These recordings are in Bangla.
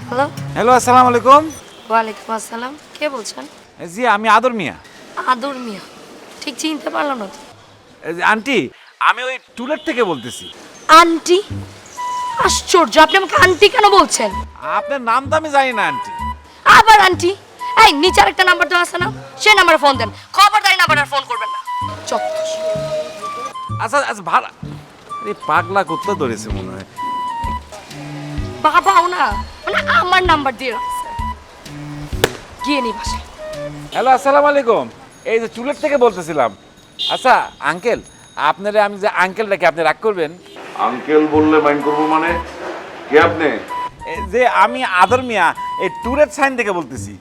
হ্যালো। হ্যালো, আসসালামু আলাইকুম। ওয়ালাইকুম আসসালাম। কে বলছেন? জি, আমি আদর মিয়া। আদর মিয়া? ঠিক চিনতে পারলাম না তো। আন্টি, আমি ওই টুলেট থেকে বলতেছি। আন্টি? আশ্চর্য, আপনি আমাকে আন্টি কেন বলছেন? আপনার নাম তো আমি জানি না আন্টি। আবার আন্টি? এই নিচে আরেকটা নাম্বার দেওয়া আছে না, সে নাম্বারে ফোন দেন। খবরদারি নাম্বার আর ফোন করবেন না। চত্বর। আচ্ছা আচ্ছা, ভাড়া আরে পাগলা কুত্তা ধরেছে মনে হয়। বাবাও না, মানে আমার নাম্বার দিয়ে রাখছে। গিয়ে নি বাসায়। হ্যালো, আসসালামু আলাইকুম। এই যে টুলেট থেকে বলতেছিলাম। আচ্ছা আঙ্কেল, আপনারে আমি যে আঙ্কেল ডাকি আপনি রাগ করবেন? আঙ্কেল বললে মাইন্ড করবো মানে? কে আপনি? এই যে আমি আদর মিয়া, এই টুলেট সাইন থেকে বলতেছি।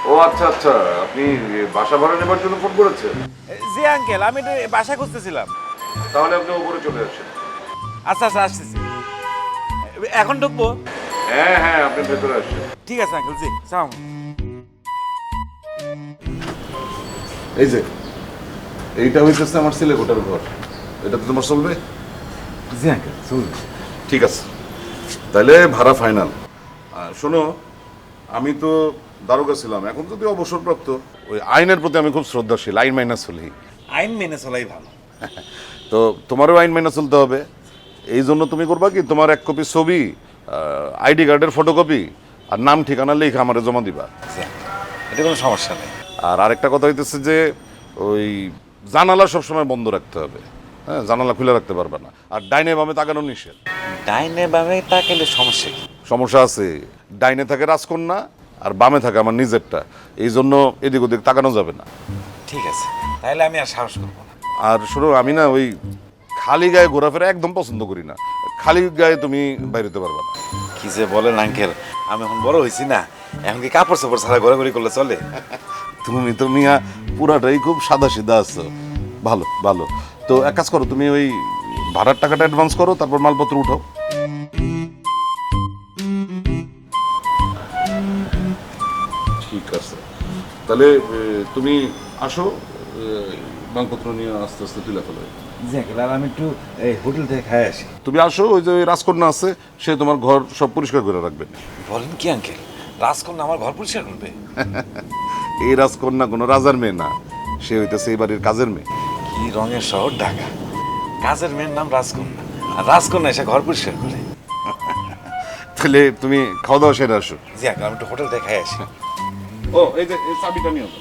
ও আচ্ছা আচ্ছা, আপনি বাসা ভাড়া নেবার জন্য ফোন করেছেন? জি আঙ্কেল, আমি একটু বাসা খুঁজতেছিলাম। তাহলে আপনি উপরে চলে আসেন। আচ্ছা আচ্ছা, আসতেছি। এখন ঢুকবো? হ্যাঁ হ্যাঁ, আপনি ভেতরে আসেন। ঠিক আছে আঙ্কেল, জি সালাম। এই যে এইটা হইতেছে আমার ছেলে গোটার ঘর, এটা তো তোমার চলবে? জি আঙ্কেল, চলবে। ঠিক আছে, তাহলে ভাড়া ফাইনাল। শোনো, আমি তো দারোগা ছিলাম, এখন যদি অবসরপ্রাপ্ত, ওই আইনের প্রতি আমি খুব শ্রদ্ধাশীল, আইন মাইনা চলি। আইন মেনে চলাই ভালো। তো তোমারও আইন মাইনা চলতে হবে। এই জন্য তুমি করবা কি, তোমার এক কপি ছবি, আইডি কার্ডের ফটোকপি আর নাম ঠিকানা লিখে আমারে জমা দিবা। জি আঙ্কেল, এটা কোনো সমস্যা নেই। আর আরেকটা কথা হইতেছে যে ওই জানালা সবসময় বন্ধ রাখতে হবে। হ্যাঁ, জানালা খুলে রাখতে পারবে না। আর ডাইনে বামে তাকানো নিষেধ। ডাইনে বামে তাকালে সমস্যা কি? সমস্যা আছে, ডাইনে থাকে রাজকন্যা আর বামে থাকে আমার নিজেরটা, এই জন্য এদিক ওদিক তাকানো যাবে না। ঠিক আছে, তাহলে আমি আর সাহস করবো না। আর শুনো, আমি না ওই খালি গায়ে ঘোরাফেরা একদম পছন্দ করি না। খালি গায়ে তুমি বাইরেতে পারবে না। কি যে বলেন আঙ্কেল, আমি এখন বড় হয়েছি না, এখন কি কাপড় চাপড় ছাড়া ঘোরাঘুরি করলে চলে? তুমি তো মিয়া পুরাটাই খুব সাদা সিধা আছো। ভালো ভালো। তো এক কাজ করো, তুমি ওই ভাড়ার টাকাটা অ্যাডভান্স করো, তারপর মালপত্র উঠাও। ঠিক আছে, তাহলে তুমি আসো, মালপত্র নিয়ে আস্তে আস্তে তুলে ফেলো। জি আঙ্কেল, আর আমি একটু এই হোটেল থেকে খাই আসি। তুমি আসো, ওই যে ওই রাজকন্যা আছে, সে তোমার ঘর সব পরিষ্কার করে রাখবে। বলেন কি আঙ্কেল, রাজকন্যা আমার ঘর পরিষ্কার করবে? এই রাজকন্যা কোনো রাজার মেয়ে না, সে হইতেছে এই বাড়ির কাজের মেয়ে। কি রঙের শহর ঢাকা, কাজের মেয়ের নাম রাজকন্যা, আর রাজকন্যা এসে ঘর পরিষ্কার করে? তাহলে তুমি খাওয়া দাওয়া সেরে আসো। জি আঙ্কেল, আমি একটু হোটেল থেকে খাই আসি। ও এই যে এই চাবিটা নিয়ে আসো।